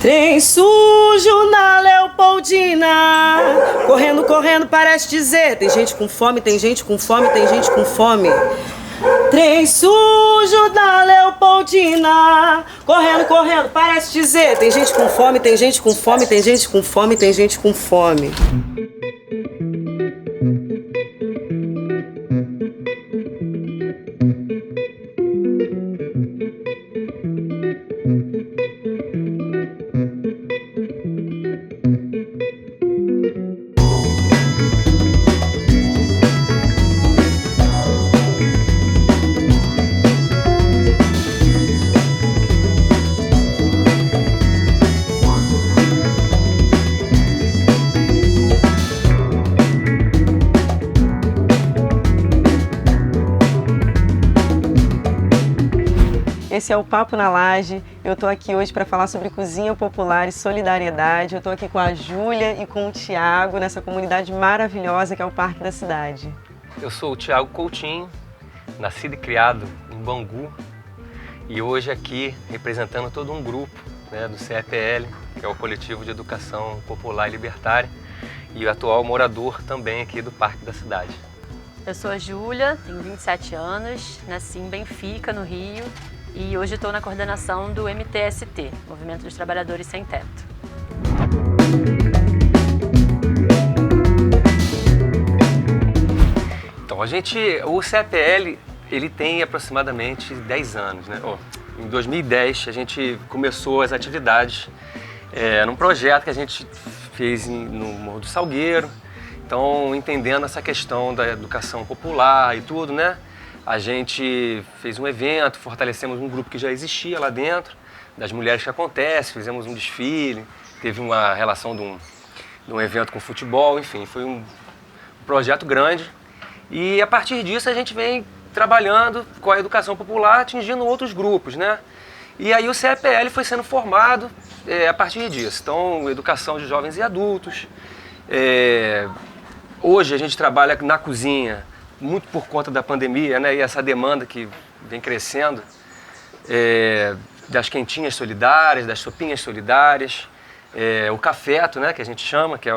Trem sujo na Leopoldina, correndo, correndo, parece dizer. Tem gente com fome, tem gente com fome, tem gente com fome. Trem sujo da Leopoldina, correndo, correndo, parece dizer. Tem gente com fome, tem gente com fome, tem gente com fome, tem gente com fome. Esse é o Papo na Laje. Eu tô aqui hoje para falar sobre cozinha popular e solidariedade. Eu tô aqui com a Júlia e com o Tiago nessa comunidade maravilhosa que é o Parque da Cidade. Eu sou o Tiago Coutinho, nascido e criado em Bangu e hoje aqui representando todo um grupo, né, do CEPL, que é o Coletivo de Educação Popular e Libertária, e o atual morador também aqui do Parque da Cidade. Eu sou a Júlia, tenho 27 anos, nasci em Benfica, no Rio, e hoje estou na coordenação do MTST, Movimento dos Trabalhadores Sem Teto. Então, o CEPL, ele tem aproximadamente 10 anos, né? Em 2010, a gente começou as atividades num projeto que a gente fez no Morro do Salgueiro. Então, entendendo essa questão da educação popular e tudo, né? A gente fez um evento, fortalecemos um grupo que já existia lá dentro, das mulheres que acontece, fizemos um desfile, teve uma relação de um evento com futebol, enfim, foi um projeto grande. E a partir disso a gente vem trabalhando com a educação popular, atingindo outros grupos, né? E aí o CEPL foi sendo formado a partir disso. Então, educação de jovens e adultos. Hoje a gente trabalha na cozinha, muito por conta da pandemia, né, e essa demanda que vem crescendo, das quentinhas solidárias, das sopinhas solidárias, o cafeto, né, que a gente chama, que é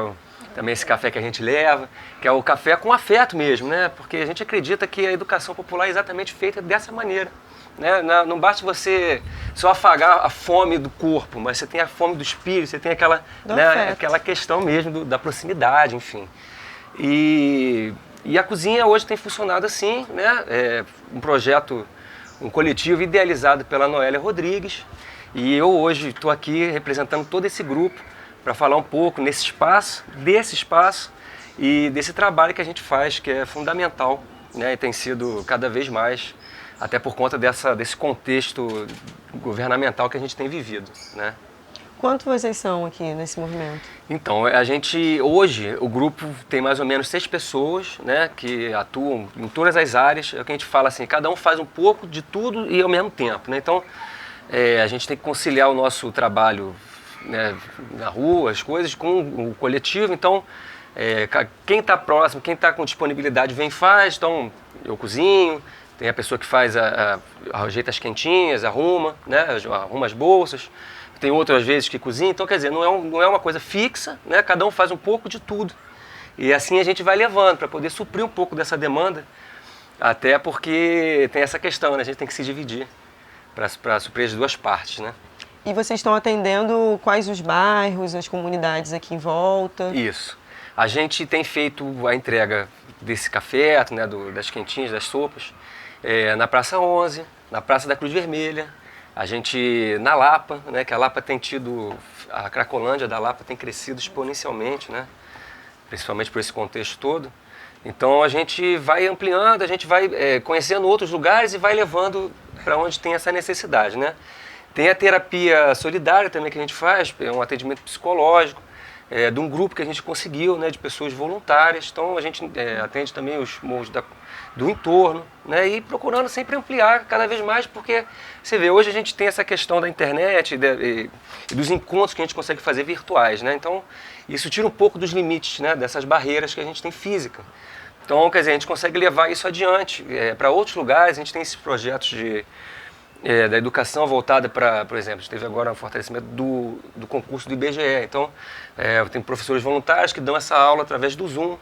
também esse café que a gente leva, que é o café com afeto mesmo, né, porque a gente acredita que a educação popular é exatamente feita dessa maneira. Né? Não basta você só afagar a fome do corpo, mas você tem a fome do espírito, você tem aquela, né, aquela questão mesmo da proximidade, enfim. E a cozinha hoje tem funcionado assim, né? Um projeto, um coletivo idealizado pela Noélia Rodrigues. E eu hoje estou aqui representando todo esse grupo para falar um pouco desse espaço e desse trabalho que a gente faz, que é fundamental, né? E tem sido cada vez mais, até por conta desse contexto governamental que a gente tem vivido, né? Quanto vocês são aqui nesse movimento? Então, hoje, o grupo tem mais ou menos 6 pessoas, né, que atuam em todas as áreas. É o que a gente fala assim, cada um faz um pouco de tudo e ao mesmo tempo, né? Então, a gente tem que conciliar o nosso trabalho, né, na rua, as coisas, com o coletivo. Então, quem está próximo, quem está com disponibilidade vem e faz. Então, eu cozinho, tem a pessoa que ajeita as quentinhas, arruma, né, arruma as bolsas. Tem outras vezes que cozinha, então quer dizer, não é uma coisa fixa, né? Cada um faz um pouco de tudo. E assim a gente vai levando para poder suprir um pouco dessa demanda, até porque tem essa questão, né? A gente tem que se dividir para suprir as duas partes, né? E vocês estão atendendo quais os bairros, as comunidades aqui em volta? Isso. A gente tem feito a entrega desse café, né? Das quentinhas, das sopas, na Praça 11, na Praça da Cruz Vermelha. A gente, na Lapa, né, que a Lapa tem a Cracolândia da Lapa tem crescido exponencialmente, né, principalmente por esse contexto todo. Então a gente vai ampliando, a gente vai conhecendo outros lugares e vai levando para onde tem essa necessidade, né. Tem a terapia solidária também que a gente faz, é um atendimento psicológico, de um grupo que a gente conseguiu, né, de pessoas voluntárias. Então a gente atende também os morros do entorno, né, e procurando sempre ampliar cada vez mais, porque você vê, hoje a gente tem essa questão da internet e dos encontros que a gente consegue fazer virtuais, né, então isso tira um pouco dos limites, né, dessas barreiras que a gente tem física. Então, quer dizer, a gente consegue levar isso adiante para outros lugares. A gente tem esses projetos da educação voltada para, por exemplo, a gente teve agora um fortalecimento do concurso do IBGE. Então, tem professores voluntários que dão essa aula através do Zoom,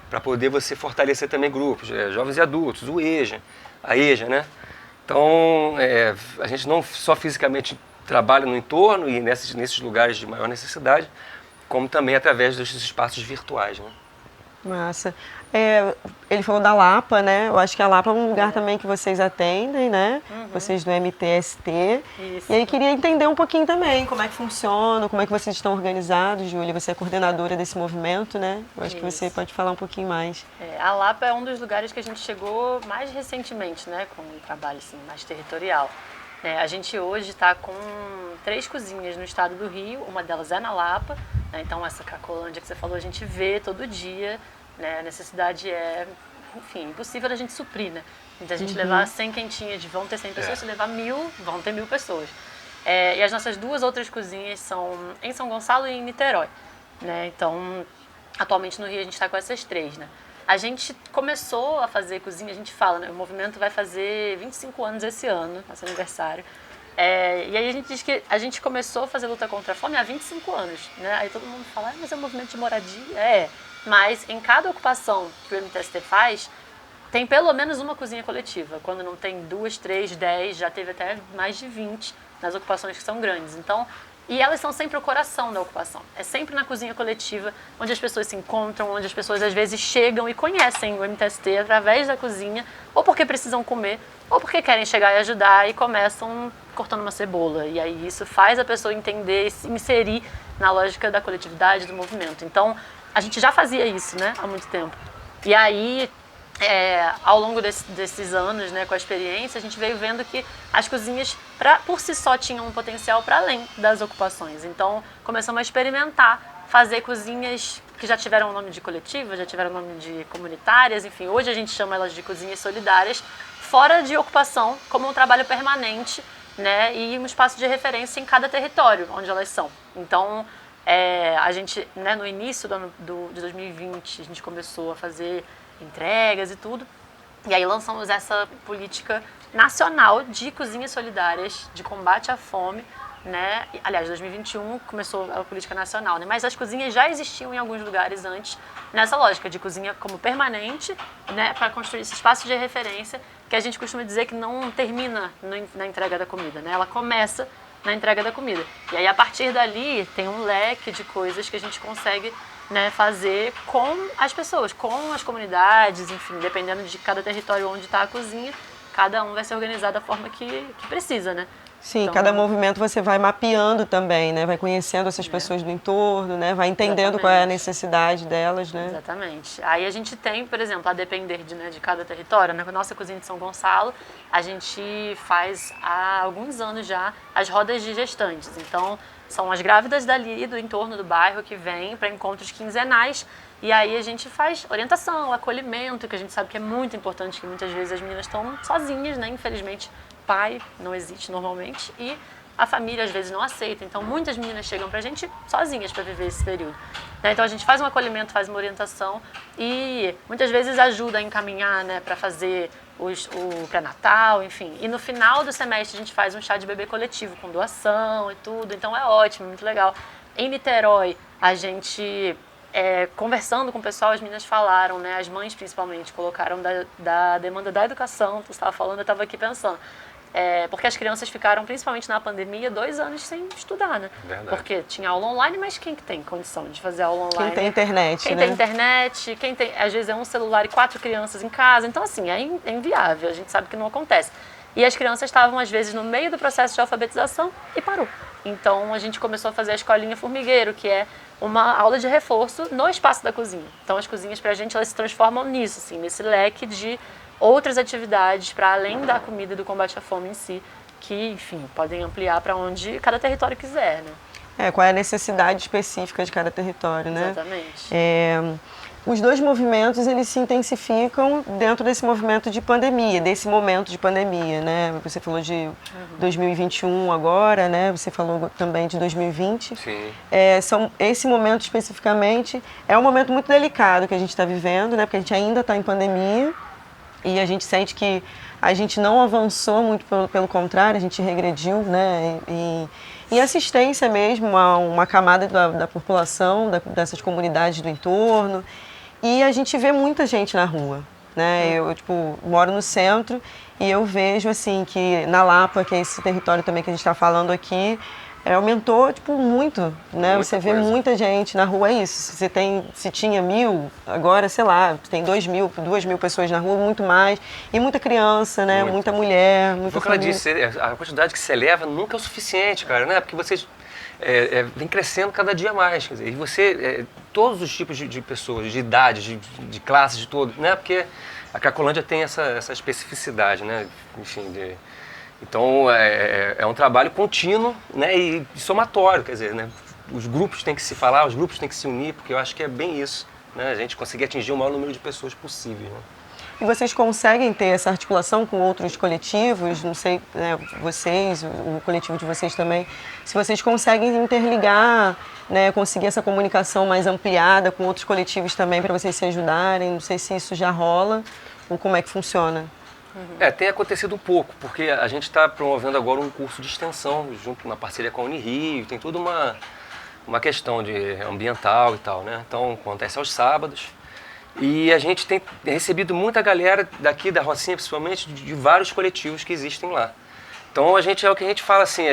para poder você fortalecer também grupos, jovens e adultos, o EJA, a EJA, né? Então, a gente não só fisicamente trabalha no entorno e nesses lugares de maior necessidade, como também através desses espaços virtuais, né? Massa. Ele falou da Lapa, né? Eu acho que a Lapa é um lugar também que vocês atendem, né? Vocês do MTST. Isso. E aí queria entender um pouquinho também como é que funciona, como é que vocês estão organizados, Júlia. Você é coordenadora desse movimento, né? Eu acho que você pode falar um pouquinho mais. A Lapa é um dos lugares que a gente chegou mais recentemente, né? Com um trabalho assim, mais territorial. A gente hoje está com 3 cozinhas no estado do Rio, uma delas é na Lapa, né? Então essa Cracolândia que você falou a gente vê todo dia, né? A necessidade é, enfim, impossível da gente suprir, né? Então a gente levar 100 quentinhas, vão ter 100 pessoas, se levar 1000, vão ter 1000 pessoas. E as nossas 2 outras cozinhas são em São Gonçalo e em Niterói, né? Então atualmente no Rio a gente está com essas 3, né? A gente começou a fazer cozinha, a gente fala, né? O movimento vai fazer 25 anos esse ano, nosso aniversário. E aí a gente diz que a gente começou a fazer luta contra a fome há 25 anos, né? Aí todo mundo fala, mas é um movimento de moradia? Mas em cada ocupação que o MTST faz, tem pelo menos uma cozinha coletiva. Quando não tem 2, 3, 10, já teve até mais de 20 nas ocupações que são grandes. Então, e elas são sempre o coração da ocupação. É sempre na cozinha coletiva, onde as pessoas se encontram, onde as pessoas às vezes chegam e conhecem o MTST através da cozinha, ou porque precisam comer, ou porque querem chegar e ajudar e começam cortando uma cebola. E aí isso faz a pessoa entender e se inserir na lógica da coletividade, do movimento. Então, a gente já fazia isso, né, há muito tempo. E aí, ao longo desses anos, né, com a experiência, a gente veio vendo que as cozinhas, por si só, tinham um potencial para além das ocupações. Então, começamos a experimentar, fazer cozinhas que já tiveram o nome de coletiva, já tiveram o nome de comunitárias, enfim, hoje a gente chama elas de cozinhas solidárias, fora de ocupação, como um trabalho permanente, né, e um espaço de referência em cada território onde elas são. Então, a gente, né, no início de 2020, a gente começou a fazer entregas e tudo, e aí lançamos essa política nacional de cozinhas solidárias, de combate à fome, né? Aliás, 2021 começou a política nacional, né? Mas as cozinhas já existiam em alguns lugares antes, nessa lógica de cozinha como permanente, né? Para construir esse espaço de referência, que a gente costuma dizer que não termina na entrega da comida, né? Ela começa na entrega da comida. E aí, a partir dali, tem um leque de coisas que a gente consegue, né, fazer com as pessoas, com as comunidades, enfim, dependendo de cada território onde está a cozinha, cada um vai se organizar da forma que precisa, né? Sim, Então, cada movimento você vai mapeando também, né? Vai conhecendo essas pessoas do entorno, né? Vai entendendo qual é a necessidade delas, né? Exatamente. Aí a gente tem, por exemplo, a depender de cada território, na nossa cozinha de São Gonçalo, a gente faz há alguns anos já as rodas de gestantes. Então, são as grávidas dali, do entorno do bairro, que vêm para encontros quinzenais. E aí a gente faz orientação, acolhimento, que a gente sabe que é muito importante, que muitas vezes as meninas estão sozinhas, né? Infelizmente, pai não existe normalmente e a família às vezes não aceita. Então, muitas meninas chegam pra gente sozinhas para viver esse período. Então, a gente faz um acolhimento, faz uma orientação e muitas vezes ajuda a encaminhar, né, para fazer o pré-natal, enfim. E no final do semestre a gente faz um chá de bebê coletivo com doação e tudo. Então, é ótimo, muito legal. Em Niterói, a gente... conversando com o pessoal, as meninas falaram, né, as mães principalmente, colocaram da demanda da educação, tu estava falando, eu estava aqui pensando, porque as crianças ficaram, principalmente na pandemia, 2 anos sem estudar, né? Verdade. Porque tinha aula online, mas quem que tem condição de fazer aula online? Quem tem internet, Quem né? tem internet, quem tem, às vezes é um celular e 4 crianças em casa, então assim, é inviável, a gente sabe que não acontece. E as crianças estavam, às vezes, no meio do processo de alfabetização e parou. Então, a gente começou a fazer a escolinha formigueiro, que é uma aula de reforço no espaço da cozinha. Então, as cozinhas, pra gente, elas se transformam nisso, assim, nesse leque de outras atividades para além da comida e do combate à fome em si, que, enfim, podem ampliar para onde cada território quiser, né? Qual é a necessidade específica de cada território, né? Exatamente. Os 2 movimentos, eles se intensificam dentro desse movimento de pandemia, desse momento de pandemia, né? Você falou de 2021 agora, né? Você falou também de 2020. Sim. Esse momento especificamente é um momento muito delicado que a gente está vivendo, né? Porque a gente ainda está em pandemia e a gente sente que a gente não avançou muito, pelo contrário, a gente regrediu, né? E assistência mesmo a uma camada da população, dessas comunidades do entorno. E a gente vê muita gente na rua, né? Eu moro no centro e eu vejo, assim, que na Lapa, que é esse território também que a gente está falando aqui, aumentou, muito, né? Você vê muita gente na rua, é isso. Se tinha 1.000, agora, sei lá, tem 2.000 pessoas na rua, muito mais. E muita criança, né? Muita mulher, muita família. Foi o que ela disse, a quantidade que você leva nunca é o suficiente, cara, né? Porque vocês vem crescendo cada dia mais, quer dizer, e você, todos os tipos de pessoas, de idade, de classes, de todos, né? Porque a Cracolândia tem essa especificidade, né? Enfim, então, é um trabalho contínuo, né, e somatório, quer dizer, né, os grupos têm que se falar, os grupos têm que se unir, porque eu acho que é bem isso, né, a gente conseguir atingir o maior número de pessoas possível. Né. E vocês conseguem ter essa articulação com outros coletivos, não sei, né, vocês, o coletivo de vocês também, se vocês conseguem interligar, né, conseguir essa comunicação mais ampliada com outros coletivos também para vocês se ajudarem, não sei se isso já rola ou como é que funciona. Tem acontecido um pouco, porque a gente está promovendo agora um curso de extensão, junto na parceria com a Unirio, tem toda uma questão ambiental e tal, né? Então, acontece aos sábados. E a gente tem recebido muita galera daqui da Rocinha, principalmente, de vários coletivos que existem lá. Então, é o que a gente fala assim,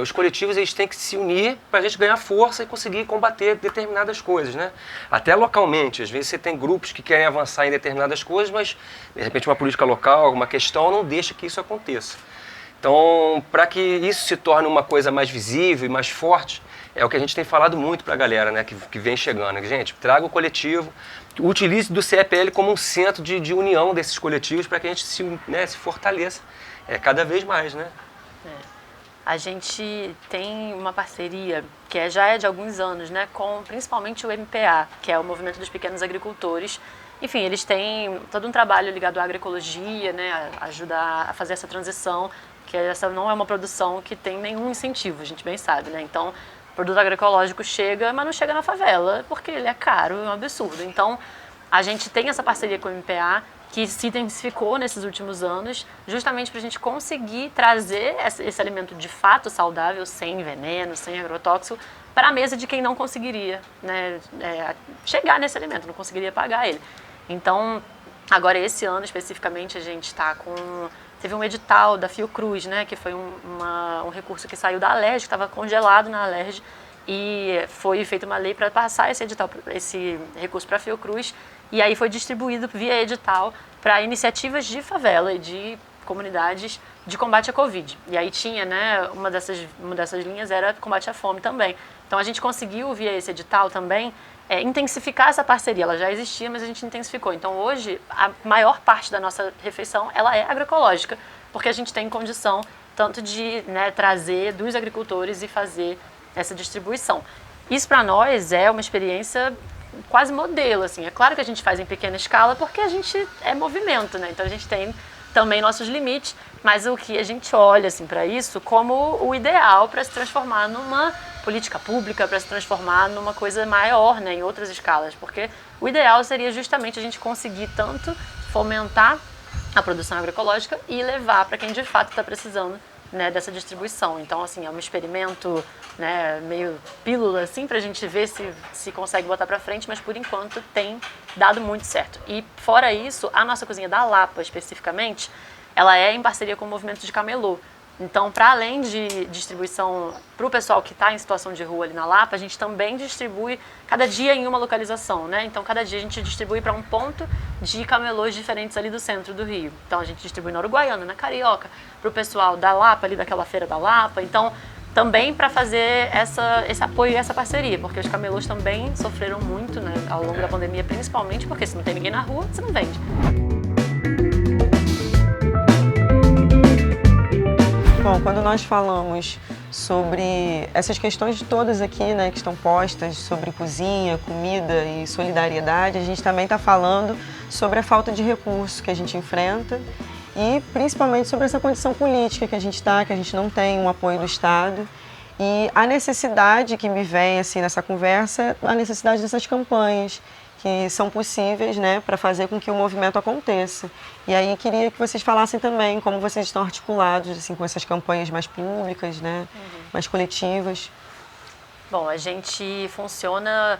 os coletivos eles têm que se unir para a gente ganhar força e conseguir combater determinadas coisas, né? Até localmente, às vezes você tem grupos que querem avançar em determinadas coisas, mas de repente uma política local, alguma questão não deixa que isso aconteça. Então, para que isso se torne uma coisa mais visível e mais forte, é o que a gente tem falado muito para a galera, né, que vem chegando. Gente, traga o coletivo, utilize do CEPL como um centro de união desses coletivos para que a gente se fortaleça cada vez mais, né? A gente tem uma parceria que já é de alguns anos, né, com principalmente o MPA, que é o Movimento dos Pequenos Agricultores. Enfim, eles têm todo um trabalho ligado à agroecologia, né, a ajudar a fazer essa transição, que essa não é uma produção que tem nenhum incentivo, a gente bem sabe, né? Então, o produto agroecológico chega, mas não chega na favela, porque ele é caro, é um absurdo. Então, a gente tem essa parceria com o MPA, que se intensificou nesses últimos anos, justamente para a gente conseguir trazer esse alimento de fato saudável, sem veneno, sem agrotóxico, para a mesa de quem não conseguiria, né, chegar nesse alimento, não conseguiria pagar ele. Então, agora esse ano especificamente, a gente está teve um edital da Fiocruz, né, que foi um recurso que saiu da Alerj, que estava congelado na Alerj, e foi feita uma lei para passar esse recurso para a Fiocruz, e aí foi distribuído via edital para iniciativas de favela e de comunidades de combate à Covid. E aí tinha, né, uma dessas linhas era combate à fome também. Então a gente conseguiu, via esse edital também, intensificar essa parceria. Ela já existia, mas a gente intensificou. Então hoje, a maior parte da nossa refeição ela é agroecológica, porque a gente tem condição tanto de, né, trazer dos agricultores e fazer essa distribuição. Isso para nós é uma experiência quase modelo, assim. É claro que a gente faz em pequena escala porque a gente é movimento, né? Então a gente tem também nossos limites, mas o que a gente olha assim para isso como o ideal para se transformar numa política pública, para se transformar numa coisa maior, né, em outras escalas, porque o ideal seria justamente a gente conseguir tanto fomentar a produção agroecológica e levar para quem de fato está precisando, né, dessa distribuição. Então, assim, é um experimento, né, meio pílula, assim, para a gente ver se consegue botar para frente, mas por enquanto tem dado muito certo. E fora isso, a nossa cozinha da Lapa, especificamente, ela é em parceria com o movimento de camelô. Então, para além de distribuição para o pessoal que está em situação de rua ali na Lapa, a gente também distribui cada dia em uma localização, né? Então, cada dia a gente distribui para um ponto de camelôs diferentes ali do centro do Rio. Então, a gente distribui na Uruguaiana, na Carioca, para o pessoal da Lapa, ali daquela feira da Lapa. Então, também para fazer esse apoio e essa parceria, porque os camelôs também sofreram muito, né, ao longo da pandemia, principalmente porque se não tem ninguém na rua, você não vende. Bom, quando nós falamos sobre essas questões todas aqui, né, que estão postas sobre cozinha, comida e solidariedade, a gente também está falando sobre a falta de recursos que a gente enfrenta e principalmente sobre essa condição política que a gente está, que a gente não tem um apoio do Estado. E a necessidade que me vem assim nessa conversa, a necessidade dessas campanhas que são possíveis, né, para fazer com que o movimento aconteça. E aí queria que vocês falassem também como vocês estão articulados assim, com essas campanhas mais públicas, né, mais coletivas. Bom, a gente funciona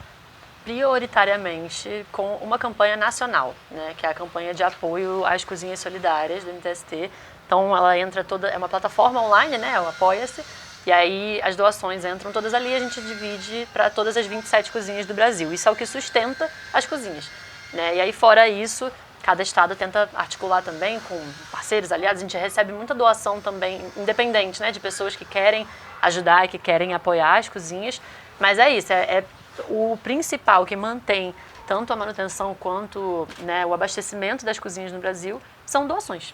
prioritariamente com uma campanha nacional, né, que é a campanha de apoio às cozinhas solidárias do MTST. Então ela entra toda, é uma plataforma online, né, o Apoia-se, e aí as doações entram todas ali e a gente divide para todas as 27 cozinhas do Brasil. Isso é o que sustenta as cozinhas, né? E aí fora isso, cada estado tenta articular também com parceiros, aliados. A gente recebe muita doação também independente, né, de pessoas que querem ajudar e que querem apoiar as cozinhas. Mas é isso, é o principal que mantém tanto a manutenção quanto, né, o abastecimento das cozinhas no Brasil são doações,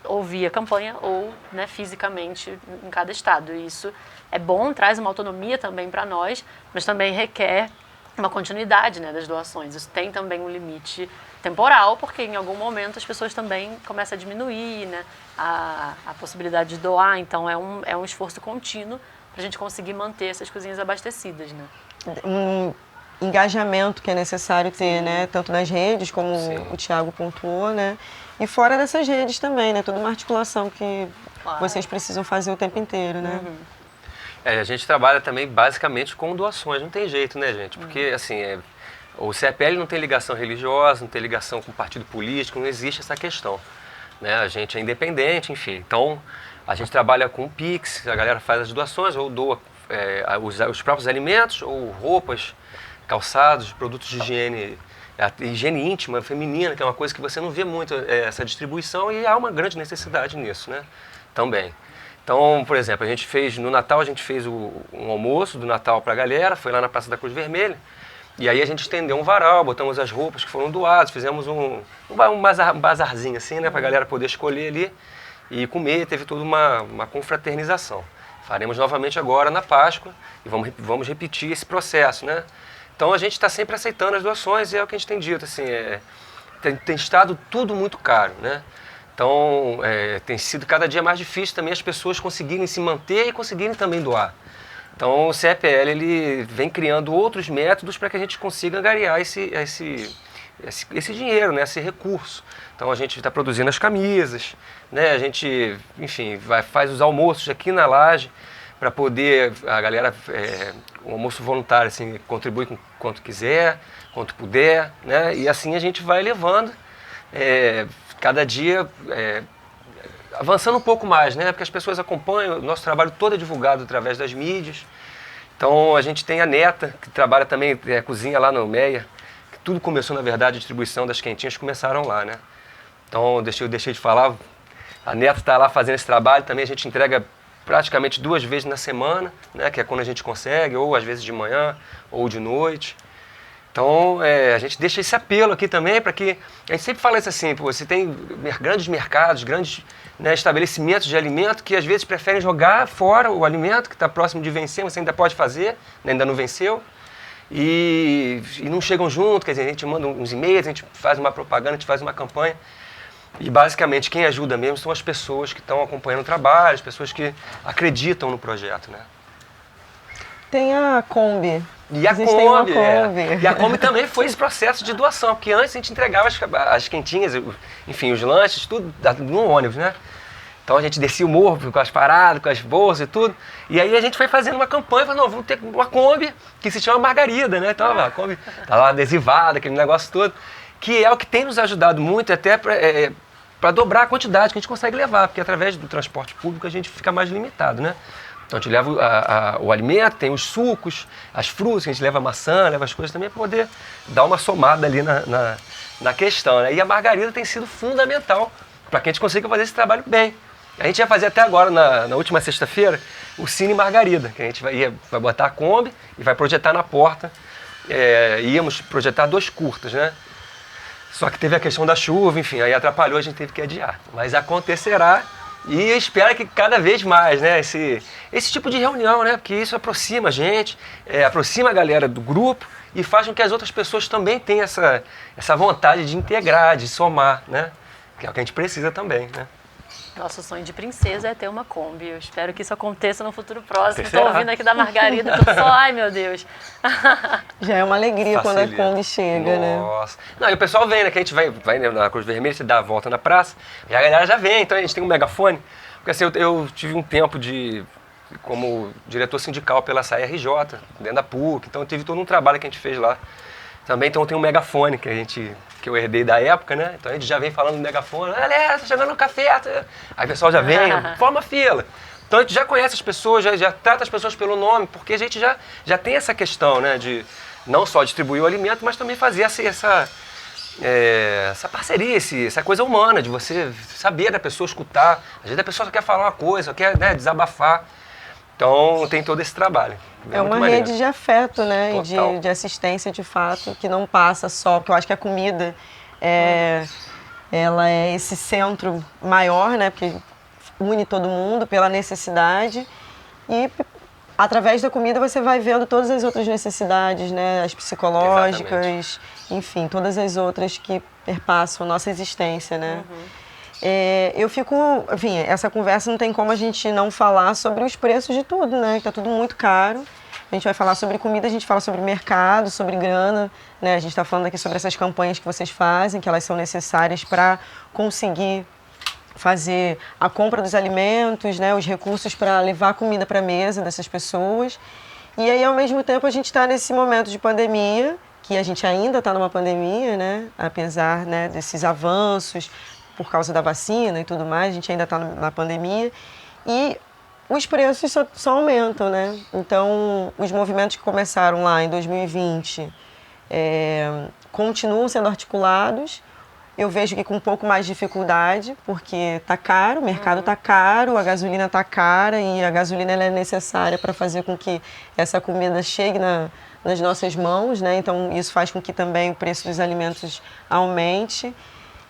ou via campanha ou, né, fisicamente em cada estado. E isso é bom, traz uma autonomia também para nós, mas também requer uma continuidade, né, das doações. Isso tem também um limite temporal, porque em algum momento as pessoas também começam a diminuir, né, a possibilidade de doar. Então é um esforço contínuo para a gente conseguir manter essas cozinhas abastecidas, né? Um engajamento que é necessário ter, né, tanto nas redes, como o Thiago pontuou, né, e fora dessas redes também, né, toda uma articulação que vocês precisam fazer o tempo inteiro, né? A gente trabalha também basicamente com doações, não tem jeito, né, gente? Porque, assim, o CEPL não tem ligação religiosa, não tem ligação com partido político, não existe essa questão, né? A gente é independente, enfim. Então, a gente trabalha com o Pix, a galera faz as doações, ou doa os próprios alimentos, ou roupas, calçados, produtos de higiene, higiene íntima, feminina, que é uma coisa que você não vê muito essa distribuição, e há uma grande necessidade nisso, né? Também. Então, por exemplo, no Natal a gente fez um almoço do Natal para a galera, foi lá na Praça da Cruz Vermelha, e aí a gente estendeu um varal, botamos as roupas que foram doadas, fizemos um bazarzinho assim, né, para a galera poder escolher ali e comer, teve toda uma confraternização. Faremos novamente agora na Páscoa e vamos repetir esse processo, né? Então a gente está sempre aceitando as doações e é o que a gente tem dito, assim, tem estado tudo muito caro, né? Então tem sido cada dia mais difícil também as pessoas conseguirem se manter e conseguirem também doar. Então o CEPL ele vem criando outros métodos para que a gente consiga angariar esse dinheiro, né, esse recurso. Então a gente está produzindo as camisas, né, a gente, enfim, faz os almoços aqui na laje para poder a galera, o almoço voluntário, assim, contribui com quanto quiser, quanto puder, né, e assim a gente vai levando, cada dia avançando um pouco mais, né, porque as pessoas acompanham, o nosso trabalho todo é divulgado através das mídias. Então a gente tem a Neta, que trabalha também, cozinha lá no Meia, que tudo começou, na verdade, a distribuição das quentinhas começaram lá, né. Então eu deixei de falar, a Neta está lá fazendo esse trabalho, também a gente entrega praticamente 2 vezes na semana, né, que é quando a gente consegue, ou às vezes de manhã, ou de noite. Então, a gente deixa esse apelo aqui também para que... A gente sempre fala isso assim, você tem grandes mercados, grandes, né, estabelecimentos de alimento que às vezes preferem jogar fora o alimento que está próximo de vencer, você ainda pode fazer, né, ainda não venceu, e não chegam junto, quer dizer, a gente manda uns e-mails, a gente faz uma propaganda, a gente faz uma campanha. E basicamente quem ajuda mesmo são as pessoas que estão acompanhando o trabalho, as pessoas que acreditam no projeto, né? Tem a Kombi. E a Kombi, E a Kombi também foi esse processo de doação, porque antes a gente entregava as quentinhas, enfim, os lanches, tudo no ônibus, né? Então a gente descia o morro com as paradas, com as bolsas e tudo. E aí a gente foi fazendo uma campanha, falou, não, vamos ter uma Kombi que se chama Margarida, né? Então a Kombi tá lá adesivada, aquele negócio todo, que é o que tem nos ajudado muito até para dobrar a quantidade que a gente consegue levar, porque através do transporte público a gente fica mais limitado, né? Então a gente leva o alimento, tem os sucos, as frutas, a gente leva maçã, leva as coisas também para poder dar uma somada ali na questão, né? E a margarida tem sido fundamental para que a gente consiga fazer esse trabalho bem. A gente ia fazer até agora, na última sexta-feira, o Cine Margarida, que a gente vai botar a Kombi e vai projetar na porta. Íamos projetar 2 curtas, né? Só que teve a questão da chuva, enfim, aí atrapalhou, a gente teve que adiar. Mas acontecerá e eu espero que cada vez mais, né, esse tipo de reunião, né, porque isso aproxima a gente, aproxima a galera do grupo e faz com que as outras pessoas também tenham essa vontade de integrar, de somar, né, que é o que a gente precisa também, né. Nosso sonho de princesa é ter uma Kombi. Eu espero que isso aconteça no futuro próximo. Estou Será? ouvindo aqui da Margarida, tô só, ai meu Deus. Já é uma alegria quando a Facilita. Kombi chega, né? Nossa. Não, e o pessoal vem, né? Que a gente vai na Cruz Vermelha, você dá a volta na praça, e a galera já vem, então a gente tem um megafone. Porque assim, eu tive um tempo como diretor sindical pela SAI-RJ, dentro da PUC, então eu tive todo um trabalho que a gente fez lá. Também então tem um megafone que eu herdei da época, né? Então a gente já vem falando no megafone, galera, tá chegando no café. Aí o pessoal já vem, forma fila. Então a gente já conhece as pessoas, já trata as pessoas pelo nome, porque a gente já tem essa questão, né? De não só distribuir o alimento, mas também fazer essa parceria, essa coisa humana, de você saber da pessoa, escutar. Às vezes a pessoa só quer falar uma coisa, só quer, né, desabafar. Então tem todo esse trabalho. É uma muito maneiro. rede de afeto, né? E Total. de assistência, de fato, que não passa só, porque eu acho que a comida ela é esse centro maior, né? Porque une todo mundo pela necessidade e através da comida você vai vendo todas as outras necessidades, né? As psicológicas, Exatamente. enfim, todas as outras que perpassam a nossa existência, né? Eu fico, enfim, essa conversa não tem como a gente não falar sobre os preços de tudo, né? Que tá tudo muito caro. A gente vai falar sobre comida, a gente fala sobre mercado, sobre grana, né? A gente está falando aqui sobre essas campanhas que vocês fazem, que elas são necessárias para conseguir fazer a compra dos alimentos, né? Os recursos para levar a comida para a mesa dessas pessoas. E aí, ao mesmo tempo, a gente está nesse momento de pandemia, que a gente ainda está numa pandemia, né? Apesar, né, desses avanços por causa da vacina e tudo mais, a gente ainda está na pandemia. E os preços só aumentam, né? Então, os movimentos que começaram lá em 2020 continuam sendo articulados. Eu vejo que com um pouco mais de dificuldade, porque está caro, o mercado está caro, a gasolina está cara e a gasolina ela é necessária para fazer com que essa comida chegue nas nossas mãos, né? Então, isso faz com que também o preço dos alimentos aumente.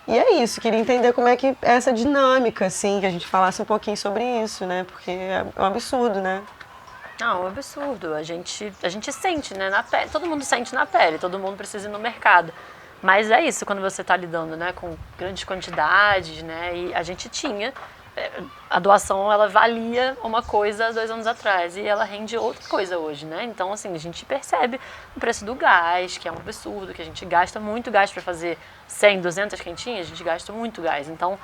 E é isso, queria entender como é que é essa dinâmica, assim, que a gente falasse um pouquinho sobre isso, né? Porque é um absurdo, né? Não, é um absurdo. A gente sente, né, na pele. Todo mundo sente na pele, todo mundo precisa ir no mercado. Mas é isso, quando você está lidando, né, com grandes quantidades, né? E a gente tinha... A doação, ela valia uma coisa 2 anos atrás e ela rende outra coisa hoje, né? Então, assim, a gente percebe o preço do gás, que é um absurdo, que a gente gasta muito gás para fazer 100, 200 quentinhas, a gente gasta muito gás. Então,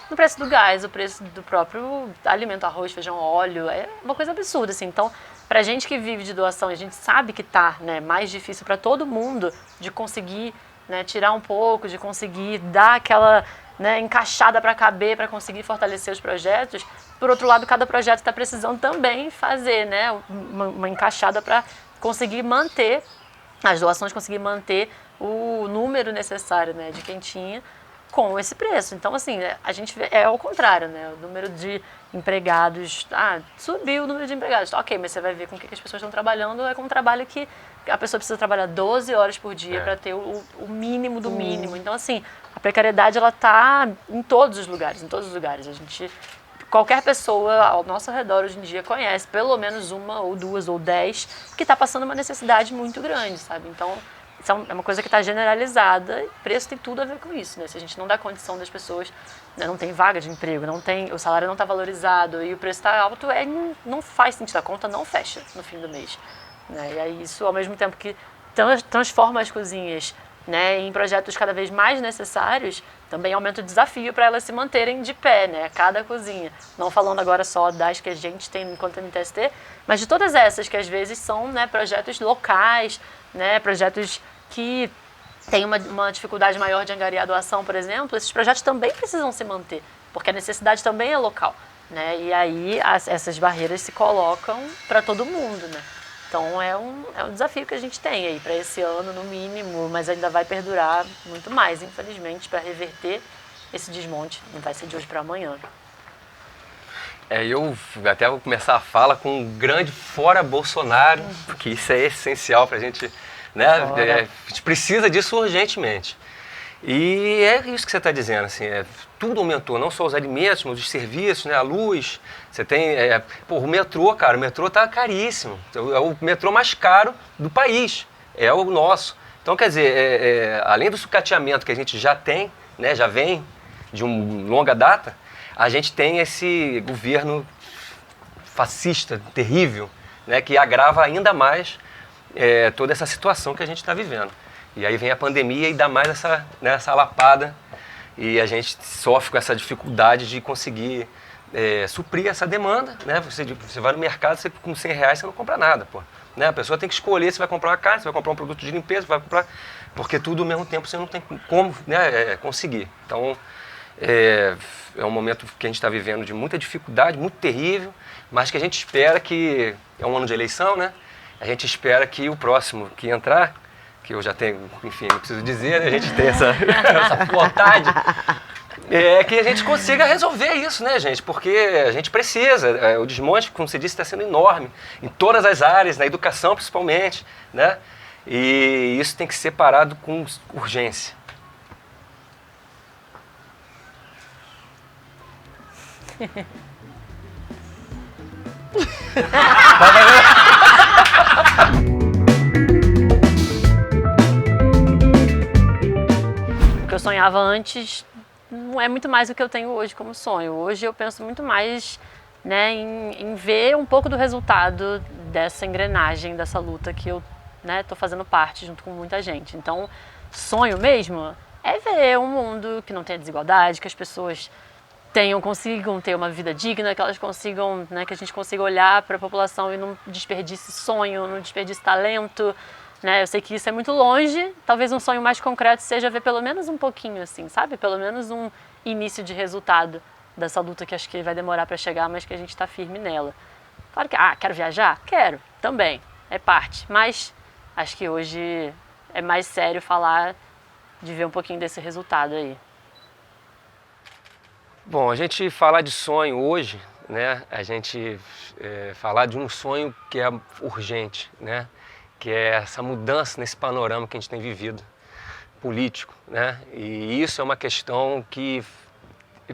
no preço do gás, o preço do próprio alimento, arroz, feijão, óleo, é uma coisa absurda, assim. Então, pra gente que vive de doação, a gente sabe que tá, né, mais difícil para todo mundo de conseguir, né, tirar um pouco, de conseguir dar aquela... né, encaixada para caber, para conseguir fortalecer os projetos. Por outro lado, cada projeto está precisando também fazer, né, uma encaixada para conseguir manter as doações, conseguir manter o número necessário, né, de quentinha com esse preço. Então, assim, a gente vê, é ao contrário, né, o número de empregados, subiu o número de empregados, ok, mas você vai ver com o que as pessoas estão trabalhando, é com um trabalho que a pessoa precisa trabalhar 12 horas por dia para ter o mínimo do mínimo. Então, assim, a precariedade, ela tá em todos os lugares, qualquer pessoa ao nosso redor hoje em dia conhece pelo menos uma ou 2 ou 10 que está passando uma necessidade muito grande, sabe? Então, isso é uma coisa que está generalizada e preço tem tudo a ver com isso, né? Se a gente não dá condição das pessoas, né, não tem vaga de emprego, o salário não está valorizado e o preço está alto, não faz sentido, a conta não fecha no fim do mês. Né? E aí isso, ao mesmo tempo que transforma as cozinhas, né, em projetos cada vez mais necessários, também aumenta o desafio para elas se manterem de pé, né, cada cozinha. Não falando agora só das que a gente tem enquanto MTST, mas de todas essas que às vezes são, né, projetos locais, né, projetos que têm uma dificuldade maior de angariar doação, por exemplo. Esses projetos também precisam se manter, porque a necessidade também é local. Né? E aí essas barreiras se colocam para todo mundo, né? Então é um desafio que a gente tem aí para esse ano, no mínimo, mas ainda vai perdurar muito mais, infelizmente, para reverter esse desmonte. Não vai ser de hoje para amanhã. Eu até vou começar a fala com um grande fora Bolsonaro, porque isso é essencial para a gente, né? A gente precisa disso urgentemente. E é isso que você está dizendo, assim, tudo aumentou, não só os alimentos, mas os serviços, né, a luz. Você tem, o metrô, cara, o metrô está caríssimo, é o metrô mais caro do país, é o nosso. Então, quer dizer, além do sucateamento que a gente já tem, né, já vem de uma longa data, a gente tem esse governo fascista, terrível, né, que agrava ainda mais toda essa situação que a gente está vivendo. E aí vem a pandemia e dá mais essa lapada e a gente sofre com essa dificuldade de conseguir suprir essa demanda, né? Você vai no mercado, com R$100 você não compra nada, pô. Né? A pessoa tem que escolher se vai comprar uma carne, se vai comprar um produto de limpeza, vai comprar... porque tudo ao mesmo tempo você não tem como, né, conseguir. Então, é um momento que a gente está vivendo de muita dificuldade, muito terrível, mas que a gente espera que... É um ano de eleição, né? A gente espera que o próximo que entrar, que eu já tenho, enfim, não preciso dizer, né? A gente tem essa vontade, que a gente consiga resolver isso, né, gente? Porque a gente precisa. O desmonte, como você disse, está sendo enorme, em todas as áreas, na educação principalmente, né? E isso tem que ser parado com urgência. O que eu sonhava antes não é muito mais do que eu tenho hoje como sonho. Hoje eu penso muito mais, né, em ver um pouco do resultado dessa engrenagem, dessa luta que eu, né, tô fazendo parte junto com muita gente. Então, sonho mesmo é ver um mundo que não tenha desigualdade, que as pessoas consigam ter uma vida digna, que elas consigam, né, que a gente consiga olhar para a população e não desperdice sonho, não desperdice talento, né? Eu sei que isso é muito longe, talvez um sonho mais concreto seja ver pelo menos um pouquinho assim, sabe? Pelo menos um início de resultado dessa luta que acho que vai demorar para chegar, mas que a gente está firme nela. Claro que, quero viajar? Quero, também, é parte, mas acho que hoje é mais sério falar de ver um pouquinho desse resultado aí. Bom, a gente falar de sonho hoje, né? A gente falar de um sonho que é urgente, né? Que é essa mudança nesse panorama que a gente tem vivido, político, né? E isso é uma questão que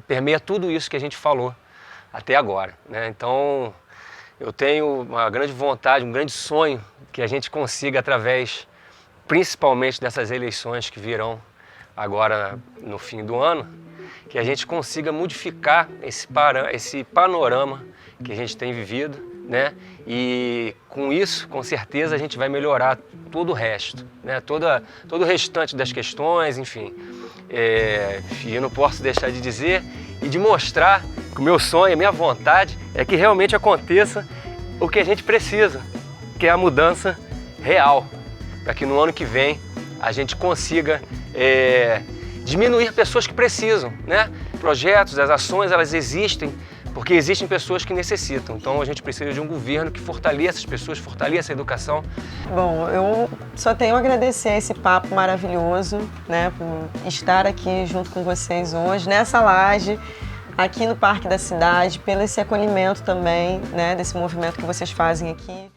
permeia tudo isso que a gente falou até agora, né? Então, eu tenho uma grande vontade, um grande sonho que a gente consiga, através, principalmente dessas eleições que virão agora no fim do ano, que a gente consiga modificar esse panorama que a gente tem vivido, né? E com isso, com certeza, a gente vai melhorar todo o resto, né? Todo o restante das questões, enfim. E eu não posso deixar de dizer e de mostrar que o meu sonho, a minha vontade é que realmente aconteça o que a gente precisa, que é a mudança real, para que no ano que vem a gente consiga diminuir pessoas que precisam, né? Projetos, as ações, elas existem porque existem pessoas que necessitam. Então a gente precisa de um governo que fortaleça as pessoas, fortaleça a educação. Bom, eu só tenho a agradecer esse papo maravilhoso, né, por estar aqui junto com vocês hoje, nessa laje, aqui no Parque da Cidade, pelo esse acolhimento também, né, desse movimento que vocês fazem aqui.